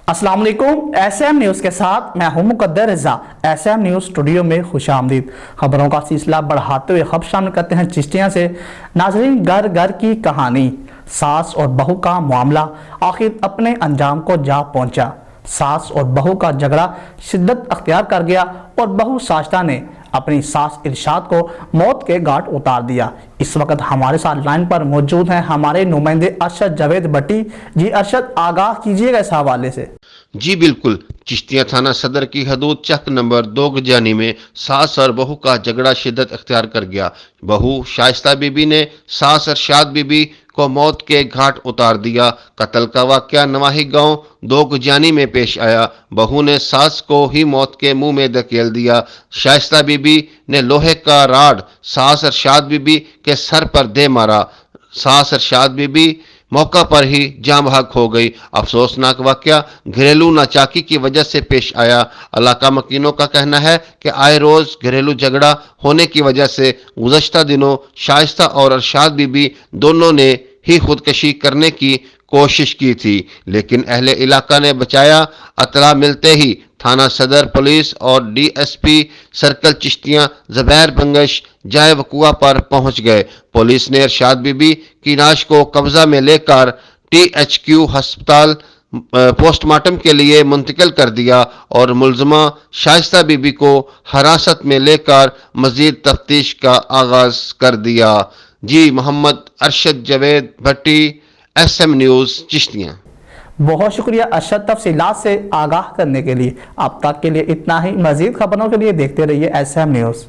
अस्सलाम वालेकुम। SM news के साथ मैं हूं मुकद्दर रज़ा। SM न्यूज़ स्टूडियो में खुश आमदीद। खबरों का सिलसिला बढ़ाते हुए खबर शामिल करते हैं चिश्तियाँ से। नाज़रीन, घर घर की कहानी, सास और बहू का मामला आखिर अपने अंजाम को जा पहुंचा। सास और बहू का झगड़ा शिद्दत अख्तियार कर गया और बहू साजिदा ने अपनी सास इरशाद को मौत के घाट उतार दिया। इस वक्त हमारे साथ लाइन पर मौजूद हैं हमारे नुमाइंदे अरशद जावेद भट्टी। जी अरशद, आगाह कीजिएगा इस हवाले से। जी बिल्कुल। चिश्तिया थाना सदर की हदूद चक नंबर 2 गजानी में सास और बहू का झगड़ा शिद्दत अख्तियार कर गया। बहू शाइस्ता बीबी ने सास अरशाद बीबी को मौत के घाट उतार दिया। कत्ल का वाकया नवाही गांव 2 गजानी में पेश आया। बहू ने सास को ही मौत के मुंह में धकेल दिया। शाइस्ता बीबी ने लोहे का राड सास अरशाद बीबी के सर पर दे मारा। सास अरशाद बीबी मौका पर ही जान बहक हो गई। अफसोसनाक वाकया घरेलू नाचाकी की वजह से पेश आया। इलाका मकीनों का कहना है कि आए रोज घरेलू झगड़ा होने की वजह से गुज़श्ता दिनों शाइस्ता और अरशाद बीबी दोनों ने ही खुदकशी करने की कोशिश की थी, लेकिन अहले इलाका ने बचाया। अतला मिलते ही थाना सदर पुलिस और DSP सर्कल चिश्तियां ज़ुबैर बंगश जाए वकुआ पर पहुंच गए। पुलिस ने अरशाद बीबी की लाश को कब्जा में लेकर THQ अस्पताल पोस्टमार्टम के लिए मुंतकिल कर दिया और मुलजमा शाइस्ता बीबी को हिरासत में लेकर मजीद तफ्तीश का आगाज कर दिया। जी मोहम्मद अरशद जावेद भट्टी, SM न्यूज़ चिश्तियां। बहुत शुक्रिया अरशद, तफसीलात से आगाह करने के लिए। अब तक के लिए इतना ही। मजीद खबरों के लिए देखते रहिए SM न्यूज़।